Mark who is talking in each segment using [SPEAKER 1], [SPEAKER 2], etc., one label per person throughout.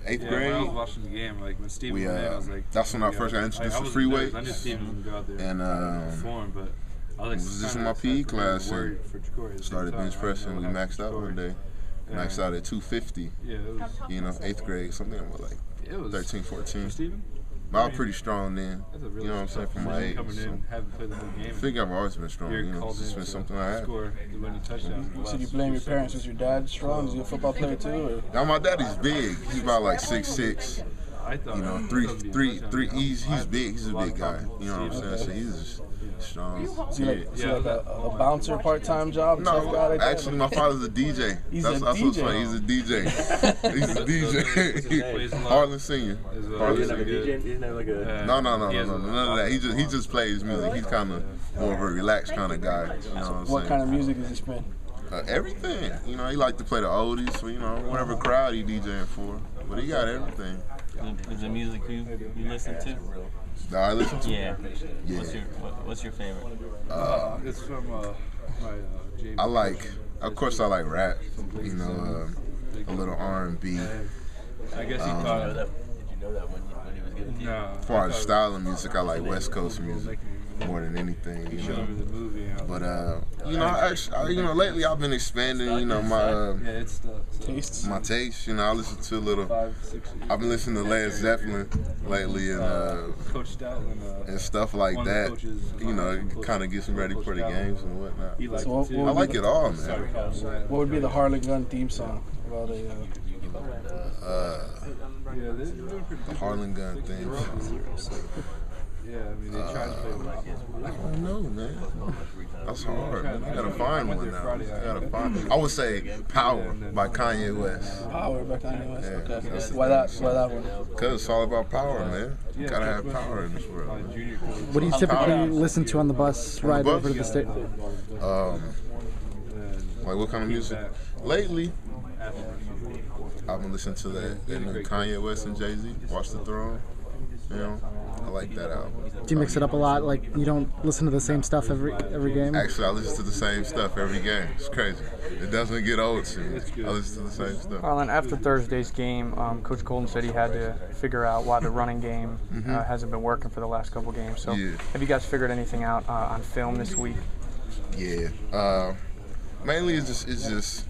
[SPEAKER 1] eighth grade.
[SPEAKER 2] When I was watching the game, like when Steven went in, I was like,
[SPEAKER 1] that's when I first got introduced to free weights.
[SPEAKER 2] I knew Steven would go out there
[SPEAKER 1] and
[SPEAKER 2] perform, but I was
[SPEAKER 1] was just in my PE class and started bench pressing. We maxed out one day. Maxed out at 250.
[SPEAKER 2] Yeah, it was,
[SPEAKER 1] you know, eighth grade, something like 13, 14.
[SPEAKER 2] Steven?
[SPEAKER 1] But I was pretty strong then.
[SPEAKER 2] Really,
[SPEAKER 1] you know what I'm saying, for my age.
[SPEAKER 2] Coming in, haven't played the whole game.
[SPEAKER 1] I think I've always been strong. You know, it's just been something I had.
[SPEAKER 3] So you blame your parents? Was your dad strong? Was he a football player too? Or?
[SPEAKER 1] Now my daddy's big. He's about like 6'6". You know, three. He's big. He's a big guy. You know what I'm saying? So he's just strong.
[SPEAKER 3] Is he like a bouncer part-time job?
[SPEAKER 1] No, actually, my father's a DJ. That's what's funny. He's a DJ. He's a DJ. Harland Senior.
[SPEAKER 4] He's like a DJ? He's not like a...
[SPEAKER 1] No, none of that. He just plays music. He's kind of more of a relaxed kind of guy. You know
[SPEAKER 3] what kind of music does he spin?
[SPEAKER 1] Everything. You know, he like to play the oldies, so, you know, whatever crowd he DJing for. But he got everything.
[SPEAKER 5] Is the music you listen to?
[SPEAKER 1] That I listen to?
[SPEAKER 5] Yeah. What's your favorite?
[SPEAKER 2] It's from my James.
[SPEAKER 1] I like, of course, I like rap. You know, a little R&B.
[SPEAKER 2] I guess he caught it.
[SPEAKER 5] Did you know that when he was getting to you?
[SPEAKER 2] No.
[SPEAKER 1] As far as style of music, I like West Coast music more than anything. You know. But you know, lately I've been expanding. You know, my
[SPEAKER 3] tastes.
[SPEAKER 1] My taste. You know, I listen to a little. I've been listening to Led Zeppelin lately and stuff like that. You know, it kind of gets me ready for the games and whatnot.
[SPEAKER 3] So
[SPEAKER 1] I like it all, man.
[SPEAKER 3] What would be the Harland Gunn theme song? About
[SPEAKER 1] the Harland Gunn thing.
[SPEAKER 2] Yeah, I mean, they tried to play with
[SPEAKER 1] I don't know, man. That's hard, man. I gotta find one now. I would say Power by Kanye West.
[SPEAKER 3] Power by Kanye West?
[SPEAKER 1] Yeah,
[SPEAKER 3] okay. Why that one?
[SPEAKER 1] Because it's all about power, man. You gotta have power in this world.
[SPEAKER 6] What do you typically listen to on the bus ride over to the state?
[SPEAKER 1] Like what kind of music? Lately, I've been listening to that new Kanye West and Jay-Z, Watch the Throne. You know, I like that album.
[SPEAKER 6] Do you mix it up a lot? Like you don't listen to the same stuff every game?
[SPEAKER 1] Actually, I listen to the same stuff every game. It's crazy. It doesn't get old to me. I listen to the same stuff.
[SPEAKER 7] Harland, after Thursday's game, Coach Golden said he had to figure out why the running game hasn't been working for the last couple games. So, have you guys figured anything out on film this week?
[SPEAKER 1] Yeah. Mainly, it's just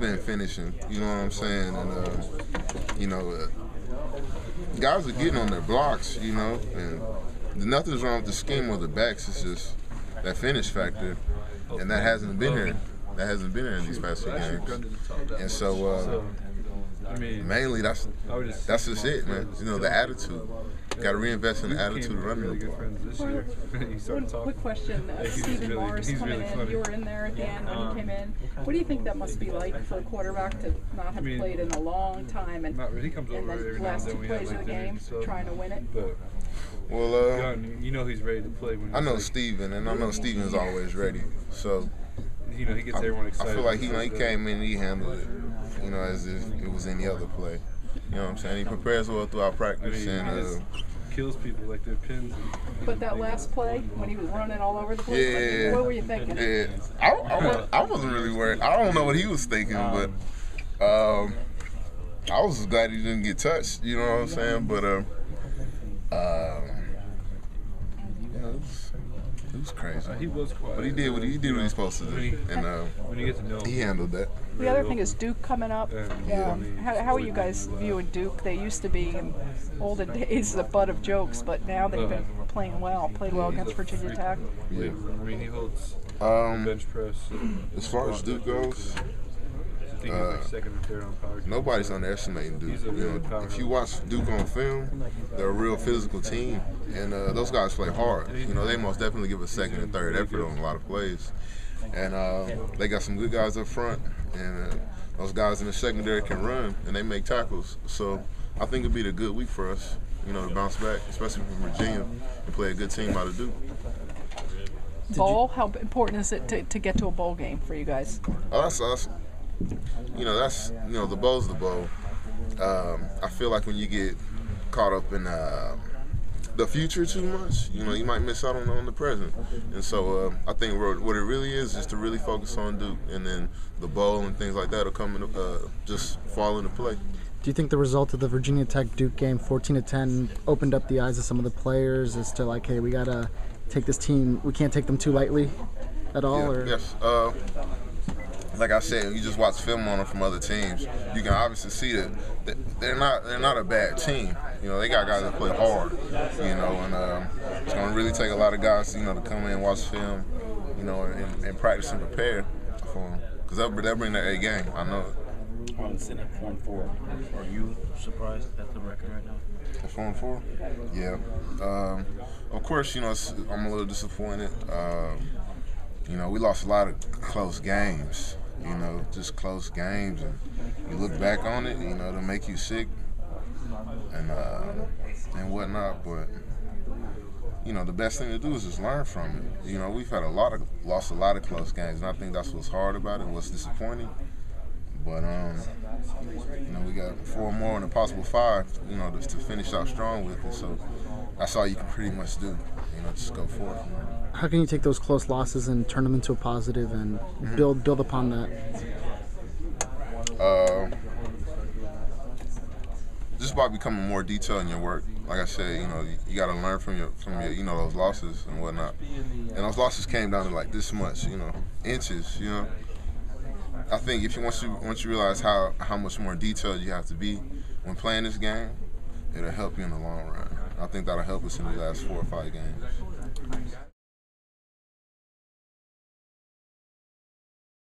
[SPEAKER 1] been finishing. You know what I'm saying? And you know. Guys are getting on their blocks, you know, and nothing's wrong with the scheme or the backs. It's just that finish factor, and that hasn't been here. That hasn't been here in these past 2 games. And so, mainly that's just it, man. You know, the attitude. Got to reinvest in the attitude of running the ball.
[SPEAKER 8] One quick question. Stephen Morris coming in, you were in there at the end when you came in. What do you think that must be like for a quarterback to not have played in a long time and the last 2 plays of the game, trying to win it?
[SPEAKER 1] Well,
[SPEAKER 2] you know he's ready to play.
[SPEAKER 1] I know Steven, and I know Steven's always ready. So,
[SPEAKER 2] you know, he gets everyone excited.
[SPEAKER 1] I feel like he came in and he handled it, you know, as if it was any other play. You know what I'm saying? He prepares well throughout practice and
[SPEAKER 2] kills people like they're pins.
[SPEAKER 8] But that last play when he was running all over the place, what were you thinking?
[SPEAKER 1] Yeah, I wasn't really worried. I don't know what he was thinking, but I was just glad he didn't get touched. You know what I'm saying? But it was crazy.
[SPEAKER 2] He was quiet.
[SPEAKER 1] But he did what he's supposed to do, and
[SPEAKER 2] when you get to know him,
[SPEAKER 1] he handled that.
[SPEAKER 8] The other thing is Duke coming up. How are you guys viewing Duke? They used to be in olden days the butt of jokes, but now they've been playing well. Played well against Virginia Tech.
[SPEAKER 1] Yeah.
[SPEAKER 2] I mean, he holds bench press.
[SPEAKER 1] As far as Duke goes,
[SPEAKER 2] I think he's like second or third on power.
[SPEAKER 1] Nobody's underestimating Duke. You know, if you watch Duke on film, they're a real physical team, and those guys play hard. You know, they most definitely give a second and third effort on a lot of plays. And they got some good guys up front, and those guys in the secondary can run, and they make tackles. So I think it'll be a good week for us, you know, to bounce back, especially from Virginia, and play a good team out of Duke.
[SPEAKER 8] Bowl? How important is it to get to a bowl game for you guys?
[SPEAKER 1] Oh, that's the bowl's the bowl. I feel like when you get caught up in the future too much, you know, you might miss out on the present. And so I think what it really is to really focus on Duke, and then the bowl and things like that will come in, just fall into play.
[SPEAKER 6] Do you think the result of the Virginia Tech Duke game, 14-10, opened up the eyes of some of the players as to like, hey, we gotta take this team. We can't take them too lightly at all.
[SPEAKER 1] Yeah,
[SPEAKER 6] or?
[SPEAKER 1] yes. Like I said, you just watch film on them from other teams. You can obviously see that they're not a bad team. You know, they got guys that play hard. You know, and it's going to really take a lot of guys, you know, to come in and watch film, you know, and practice and prepare for them. Because they'll bring their A game. I know it.
[SPEAKER 9] Harland sitting at 4-4. Are you surprised at the record right now?
[SPEAKER 1] At 4-4? Yeah. Of course, you know, I'm a little disappointed. You know, we lost a lot of close games. You know, just close games, and you look back on it, you know, to make you sick and whatnot. But you know, the best thing to do is just learn from it. You know, we've had lost a lot of close games, and I think that's what's hard about it, what's disappointing. But you know, we got 4 more and a possible 5, you know, to finish out strong with it. So that's all you can pretty much do. You know, just go forth.
[SPEAKER 6] How can you take those close losses and turn them into a positive and build upon that?
[SPEAKER 1] Just by becoming more detailed in your work. Like I said, you know, you got to learn from your you know, those losses and whatnot. And those losses came down to like this much, you know, inches. You know, I think once you realize how much more detailed you have to be when playing this game, it'll help you in the long run. I think that'll help us in the last 4 or 5 games.